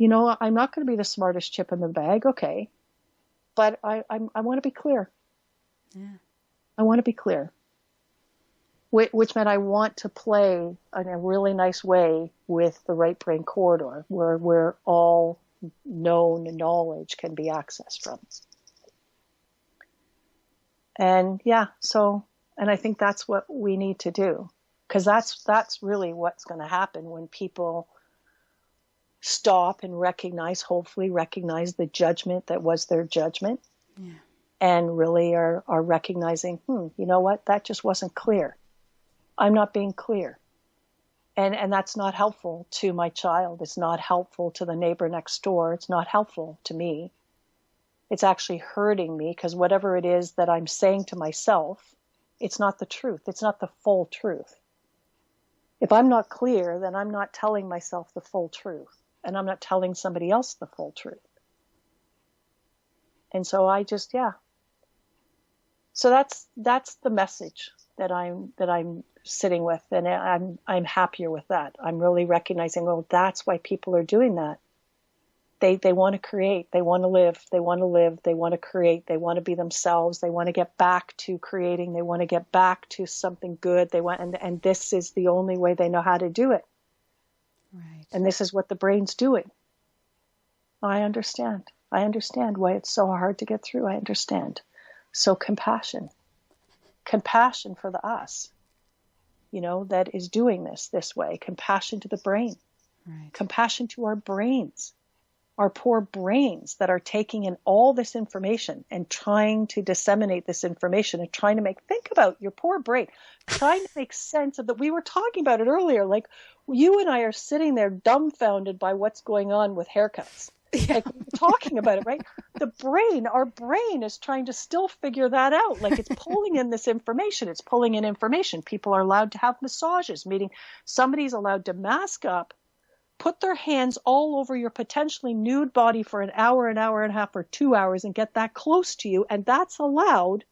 I'm not going to be the smartest chip in the bag. Okay. But I want to be clear. Yeah. I want to be clear. Which meant I want to play in a really nice way with the right brain corridor where all known knowledge can be accessed from. And and I think that's what we need to do, because that's really what's going to happen when people stop and hopefully recognize the judgment that was their judgment. Yeah. And really are recognizing, you know what, that just wasn't clear. I'm not being clear. And that's not helpful to my child. It's not helpful to the neighbor next door. It's not helpful to me. It's actually hurting me, because whatever it is that I'm saying to myself, it's not the truth. It's not the full truth. If I'm not clear, then I'm not telling myself the full truth, and I'm not telling somebody else the full truth. And so I just, So that's the message that I'm sitting with, and I'm happier with that. I'm really recognizing, that's why people are doing that. They want to create, they want to live, they want to create, they want to be themselves, they want to get back to creating, they want to get back to something good. And this is the only way they know how to do it. Right. And this is what the brain's doing. I understand why it's so hard to get through. I understand. So compassion for the us, that is doing this way. Compassion to the brain, right. Compassion to our brains, our poor brains that are taking in all this information and trying to disseminate this information and trying to think about your poor brain, trying to make sense of that. We were talking about it earlier. Like, you and I are sitting there dumbfounded by what's going on with haircuts. Yeah. Like, we're talking about it, right? Our brain is trying to still figure that out. Like, it's pulling in this information. It's pulling in information. People are allowed to have massages, meaning somebody's allowed to mask up, put their hands all over your potentially nude body for an hour and a half, or 2 hours, and get that close to you. And that's allowed,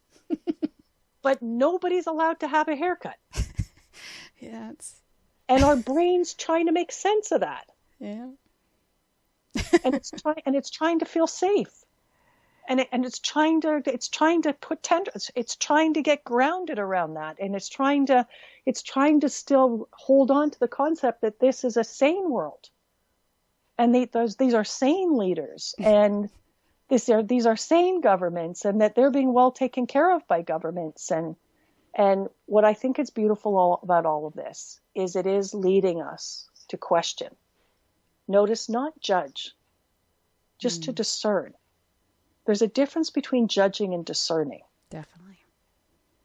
but nobody's allowed to have a haircut. Yeah. And our brain's trying to make sense of that. Yeah. and it's trying to feel safe, and it's trying to put it's trying to get grounded around that, and it's trying to still hold on to the concept that this is a sane world, and these are sane leaders, and these are sane governments, and that they're being well taken care of by governments. And what I think is beautiful about all of this is it is leading us to question. Notice, not judge, just to discern. There's a difference between judging and discerning. Definitely.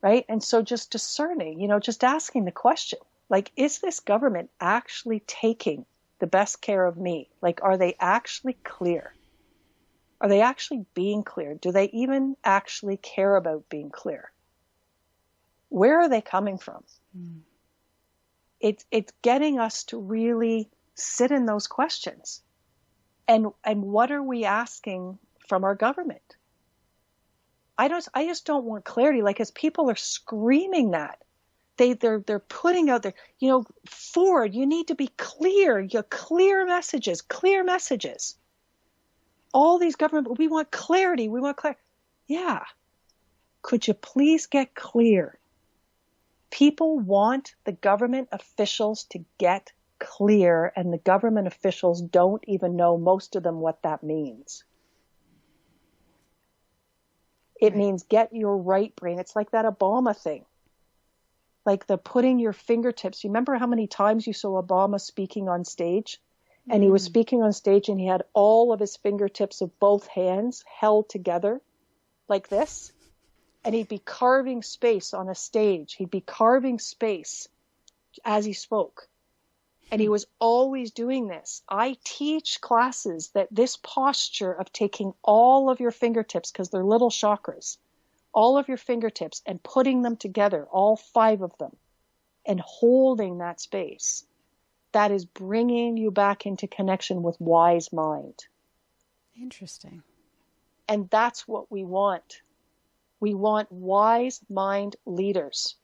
Right? And so just discerning, just asking the question, like, is this government actually taking the best care of me? Like, are they actually clear? Are they actually being clear? Do they even actually care about being clear? Where are they coming from? It's getting us to really sit in those questions. And what are we asking from our government? I just don't want clarity. Like, as people are screaming that, they're putting out there, Ford, you need to be clear. Your clear messages. All these government, we want clarity. Yeah. Could you please get clear? People want the government officials to get clear, and the government officials don't even know, most of them, what that means. It means get your right brain. It's like that Obama thing. Like the putting your fingertips. You remember how many times you saw Obama speaking on stage? And he was speaking on stage and he had all of his fingertips of both hands held together like this. And he'd be carving space on a stage. He'd be carving space as he spoke. And he was always doing this. I teach classes that this posture of taking all of your fingertips, because they're little chakras, all of your fingertips and putting them together, all 5 of them, and holding that space, that is bringing you back into connection with wise mind. Interesting. And that's what we want. We want wise mind leaders,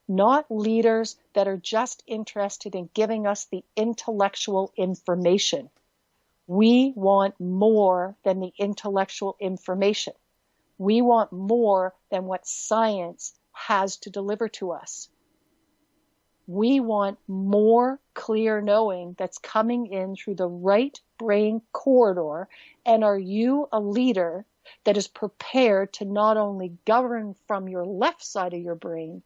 not leaders that are just interested in giving us the intellectual information. We want more than the intellectual information. We want more than what science has to deliver to us. We want more clear knowing that's coming in through the right brain corridor. And are you a leader that is prepared to not only govern from your left side of your brain,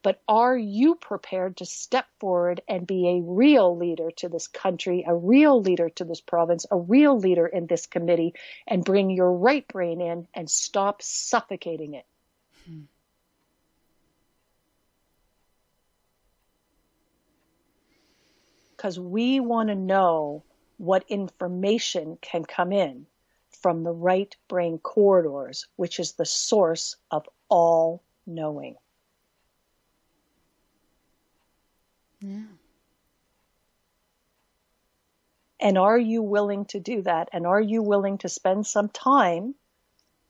but are you prepared to step forward and be a real leader to this country, a real leader to this province, a real leader in this committee, and bring your right brain in and stop suffocating it? Because we want to know what information can come in from the right brain corridors, which is the source of all knowing. Yeah. And are you willing to do that? And are you willing to spend some time,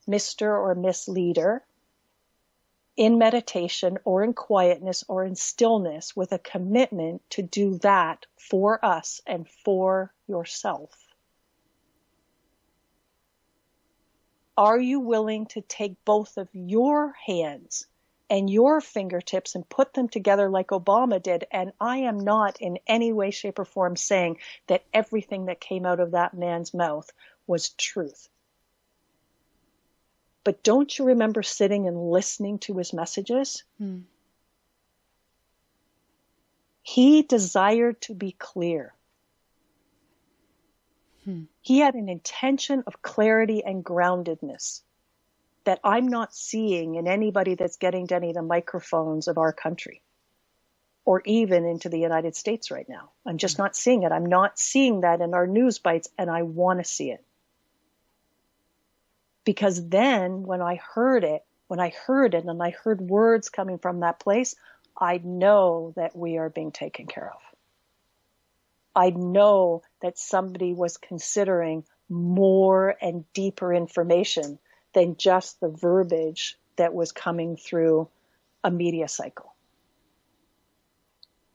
Mr. or Miss Leader, in meditation or in quietness or in stillness with a commitment to do that for us and for yourself? Are you willing to take both of your hands and your fingertips and put them together like Obama did? And I am not in any way, shape, or form saying that everything that came out of that man's mouth was truth. But don't you remember sitting and listening to his messages? He desired to be clear. He had an intention of clarity and groundedness that I'm not seeing in anybody that's getting to any of the microphones of our country or even into the United States right now. I'm just not seeing it. I'm not seeing that in our news bites, and I want to see it. Because then when I heard it and I heard words coming from that place, I know that we are being taken care of. I know that somebody was considering more and deeper information than just the verbiage that was coming through a media cycle.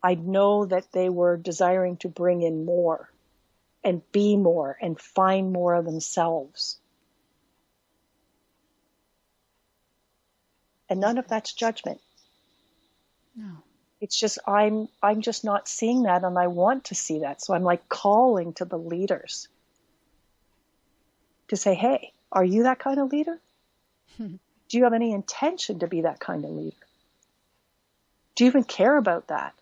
I know that they were desiring to bring in more and be more and find more of themselves. And none of that's judgment. No. It's just, I'm just not seeing that, and I want to see that. So I'm like calling to the leaders to say, hey, are you that kind of leader? Do you have any intention to be that kind of leader? Do you even care about that?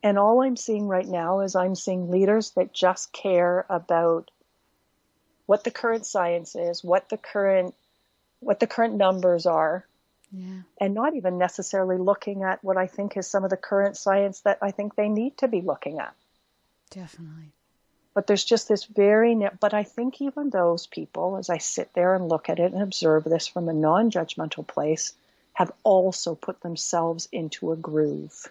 And all I'm seeing right now is I'm seeing leaders that just care about what the current science is, what the current numbers are. Yeah. And not even necessarily looking at what I think is some of the current science that I think they need to be looking at. Definitely. But there's just this but I think even those people, as I sit there and look at it and observe this from a non-judgmental place, have also put themselves into a groove.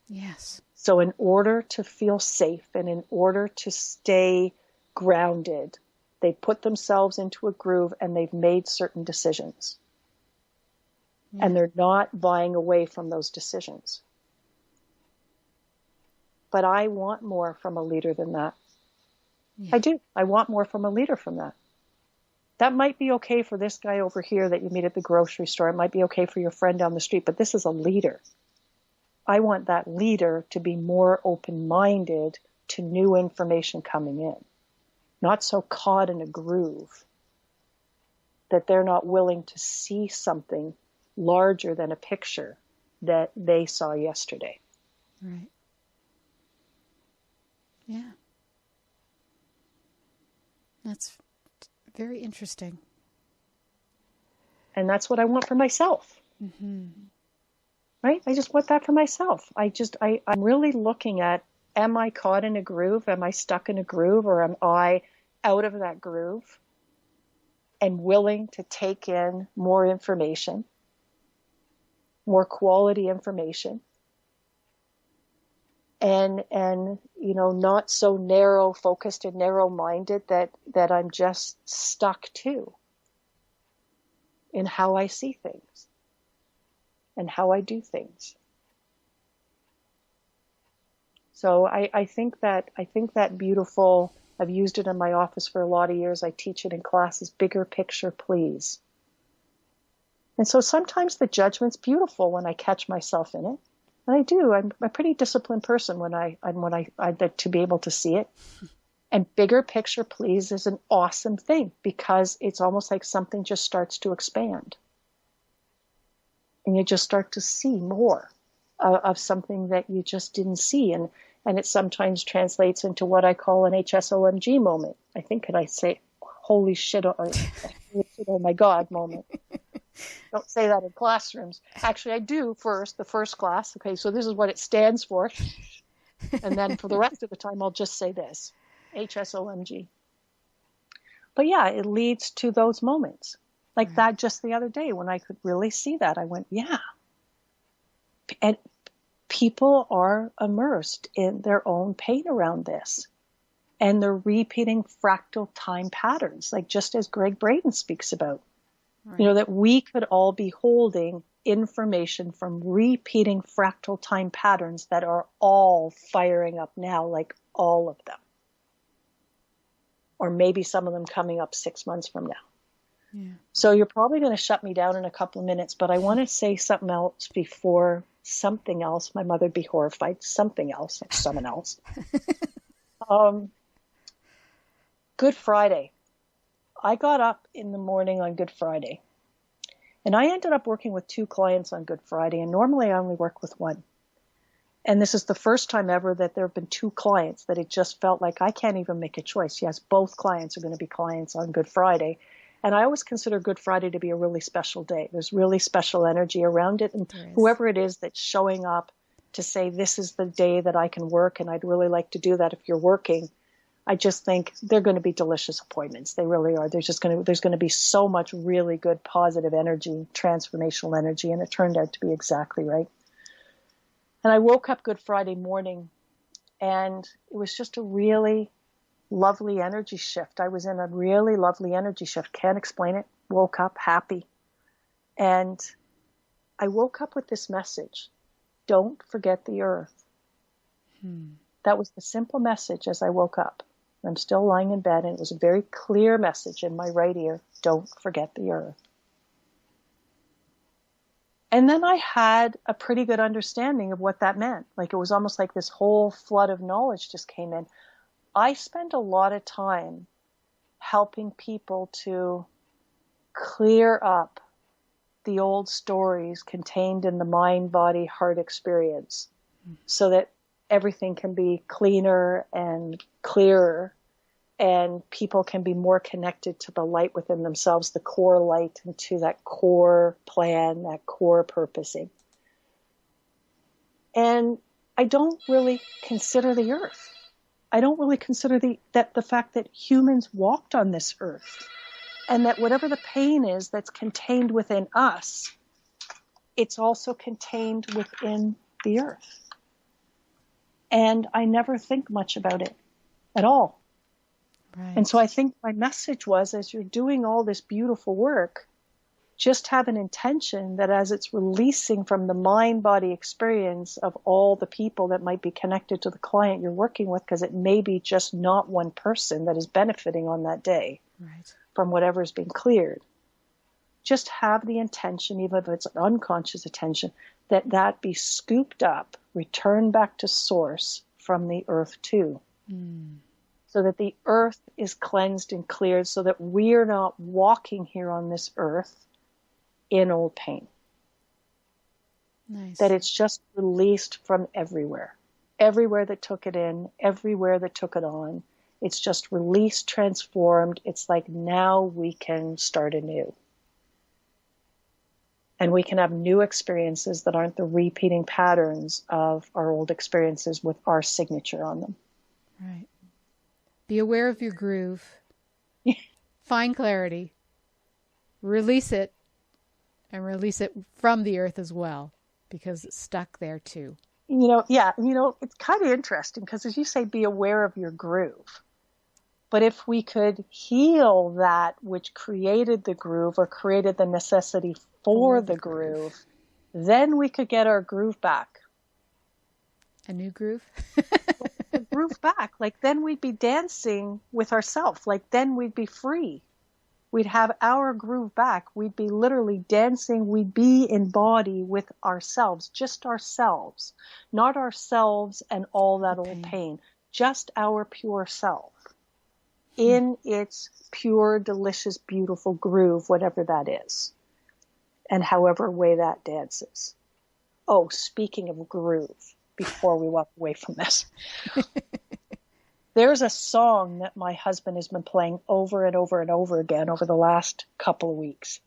Yes. So in order to feel safe and in order to stay grounded, they put themselves into a groove and they've made certain decisions. And they're not buying away from those decisions. But I want more from a leader than that. Yeah. I do. I want more from a leader from that. That might be okay for this guy over here that you meet at the grocery store. It might be okay for your friend down the street, but this is a leader. I want that leader to be more open-minded to new information coming in, not so caught in a groove that they're not willing to see something larger than a picture that they saw yesterday. Right. Yeah. That's very interesting. And that's what I want for myself. Mm-hmm. Right? I just want that for myself. I'm really looking at, am I caught in a groove? Am I stuck in a groove? Or am I out of that groove and willing to take in more information, more quality information? And not so narrow focused and narrow minded that I'm just stuck too in how I see things and how I do things. So I think that beautiful, I've used it in my office for a lot of years. I teach it in classes, bigger picture, please. And so sometimes the judgment's beautiful when I catch myself in it. And I do. I'm a pretty disciplined person when I to be able to see it. And bigger picture, please, is an awesome thing because it's almost like something just starts to expand. And you just start to see more of something that you just didn't see. And it sometimes translates into what I call an HSOMG moment. I think, could I say, holy shit, oh my God moment. Don't say that in classrooms. Actually, I do the first class. Okay, so this is what it stands for. And then for the rest of the time, I'll just say this, HSOMG. But yeah, it leads to those moments. Like that just the other day when I could really see that. I went, yeah. And people are immersed in their own pain around this. And they're repeating fractal time patterns, like just as Greg Braden speaks about. Right. That we could all be holding information from repeating fractal time patterns that are all firing up now, like all of them. Or maybe some of them coming up 6 months from now. Yeah. So you're probably going to shut me down in a couple of minutes, but I want to say something else before something else. My mother'd be horrified. Something else, like someone else. Good Friday. I got up in the morning on Good Friday, and I ended up working with 2 clients on Good Friday, and normally I only work with 1. And this is the first time ever that there have been 2 clients that it just felt like I can't even make a choice. Yes, both clients are going to be clients on Good Friday. And I always consider Good Friday to be a really special day. There's really special energy around it. And whoever it is that's showing up to say, this is the day that I can work, and I'd really like to do that if you're working, I just think they're going to be delicious appointments. They really are. There's going to be so much really good positive energy, transformational energy, and it turned out to be exactly right. And I woke up Good Friday morning, and it was just a really lovely energy shift. I was in a really lovely energy shift. Can't explain it. Woke up happy. And I woke up with this message. Don't forget the earth. That was the simple message as I woke up. I'm still lying in bed, and it was a very clear message in my right ear. Don't forget the earth. And then I had a pretty good understanding of what that meant. Like it was almost like this whole flood of knowledge just came in. I spend a lot of time helping people to clear up the old stories contained in the mind, body, heart experience so that everything can be cleaner and clearer, and people can be more connected to the light within themselves, the core light, and to that core plan, that core purposing. And I don't really consider the earth. I don't really consider the fact that humans walked on this earth, and that whatever the pain is that's contained within us, it's also contained within the earth. And I never think much about it at all. Right. And so I think my message was, as you're doing all this beautiful work, just have an intention that as it's releasing from the mind-body experience of all the people that might be connected to the client you're working with, because it may be just not one person that is benefiting on that day. Right. from whatever's been cleared. Just have the intention, even if it's an unconscious attention, that that be scooped up, returned back to source from the earth too. So that the earth is cleansed and cleared, so that we're not walking here on this earth in old pain. Nice. That it's just released from everywhere. Everywhere that took it in, everywhere that took it on. It's just released, transformed. It's like now we can start anew. And we can have new experiences that aren't the repeating patterns of our old experiences with our signature on them. Right. Be aware of your groove. Find clarity. Release it. And release it from the earth as well, because it's stuck there too. It's kind of interesting because, as you say, be aware of your groove. But if we could heal that which created the groove or created the necessity for the groove, then we could get our groove back. A new groove? A groove back. Like, then we'd be dancing with ourselves. Like, then we'd be free. We'd have our groove back. We'd be literally dancing. We'd be in body with ourselves, just ourselves, not ourselves and all that old pain, just our pure self in its pure, delicious, beautiful groove, whatever that is, and however way that dances. Oh, speaking of groove, before we walk away from this, there's a song that my husband has been playing over and over and over again over the last couple of weeks.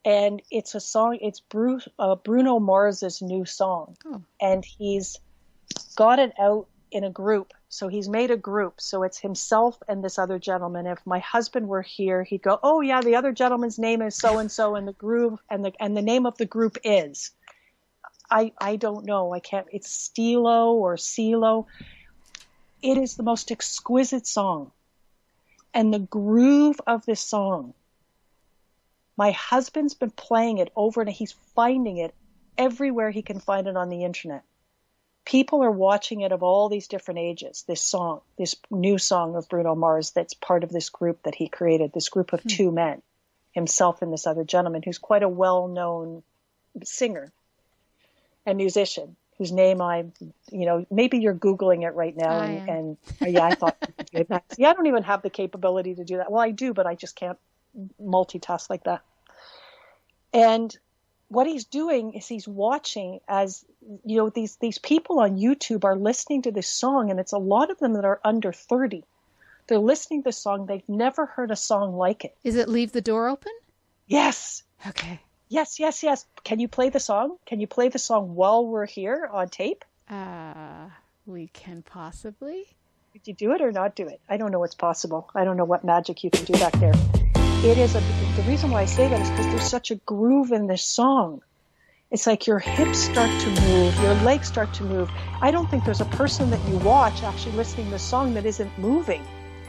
And it's a song, it's Bruno Mars's new song. Oh. And he's got it out in a group. So he's made a group. So it's himself and this other gentleman. If my husband were here, he'd go, oh yeah, the other gentleman's name is so-and-so, and the groove and the name of the group is, I don't know. I can't, it's Stilo or Silo. It is the most exquisite song. And the groove of this song, my husband's been playing it over and he's finding it everywhere he can find it on the internet. People are watching it of all these different ages, this song, this new song of Bruno Mars that's part of this group that he created, this group of two men, himself and this other gentleman who's quite a well-known singer and musician, whose name maybe you're Googling it right now. I thought you could do that. See, I don't even have the capability to do that. Well, I do, but I just can't multitask like that. And what he's doing is he's watching as, these people on YouTube are listening to this song, and it's a lot of them that are under 30. They're listening to the song. They've never heard a song like it. Is it Leave the Door Open? Yes. Okay. Yes. Can you play the song? Can you play the song while we're here on tape? We can possibly. Did you do it or not do it? I don't know what's possible. I don't know what magic you can do back there. The reason why I say that is because there's such a groove in this song. It's like your hips start to move, your legs start to move. I don't think there's a person that you watch actually listening to the song that isn't moving.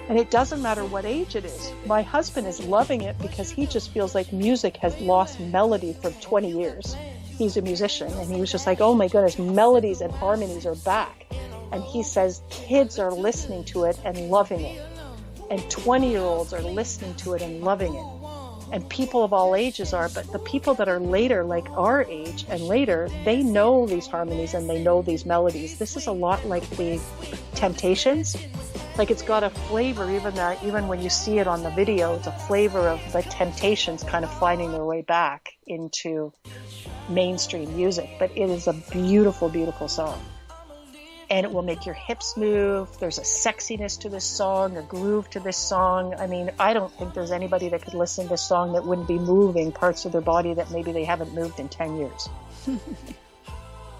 And it doesn't matter what age it is. My husband is loving it because he just feels like music has lost melody for 20 years. He's a musician, and he was just like, oh my goodness, melodies and harmonies are back. And he says kids are listening to it and loving it. And 20-year-olds are listening to it and loving it. And people of all ages are, but the people that are later, like our age and later, they know these harmonies and they know these melodies. This is a lot like the Temptations. Like, it's got a flavor, even when you see it on the video, it's a flavor of the Temptations kind of finding their way back into mainstream music. But it is a beautiful, beautiful song. And it will make your hips move. There's a sexiness to this song, a groove to this song. I mean, I don't think there's anybody that could listen to this song that wouldn't be moving parts of their body that maybe they haven't moved in 10 years.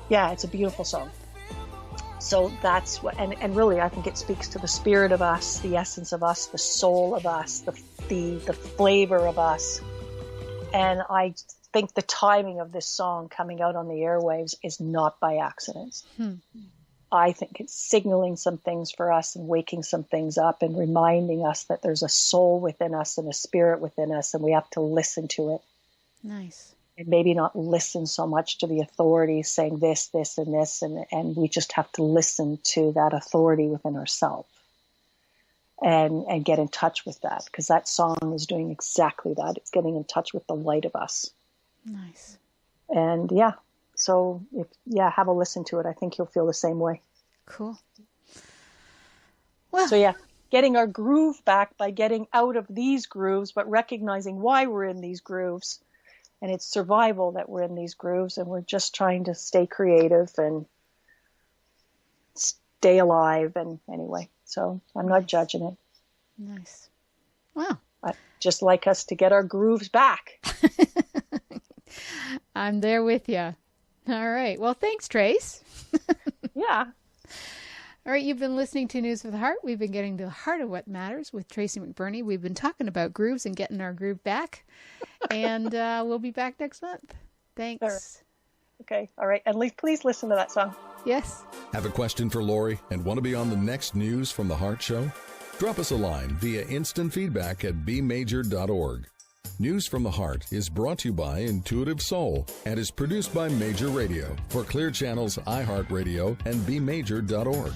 Yeah, it's a beautiful song. So that's what, and really, I think it speaks to the spirit of us, the essence of us, the soul of us, the flavor of us. And I think the timing of this song coming out on the airwaves is not by accident. I think it's signaling some things for us and waking some things up and reminding us that there's a soul within us and a spirit within us, and we have to listen to it. Nice. And maybe not listen so much to the authorities saying this, this, and this, and we just have to listen to that authority within ourselves. and get in touch with that, because that song is doing exactly that. It's getting in touch with the light of us. Nice. And so have a listen to it. I think you'll feel the same way. Cool. Well, so getting our groove back by getting out of these grooves, but recognizing why we're in these grooves. And it's survival that we're in these grooves, and we're just trying to stay creative and stay alive. And anyway, so I'm not judging it. Nice. Wow. I'd just like us to get our grooves back. I'm there with you. All right. Well, thanks, Trace. Yeah. All right, you've been listening to News of the Heart. We've been getting to the heart of what matters with Tracy McBurney. We've been talking about grooves and getting our groove back. And we'll be back next month. Thanks. Sure. Okay. All right. And please listen to that song. Yes. Have a question for Laurie and want to be on the next News from the Heart show? Drop us a line via instant feedback at bmajor.org. News from the Heart is brought to you by Intuitive Soul and is produced by Major Radio for Clear Channel's iHeartRadio and bmajor.org.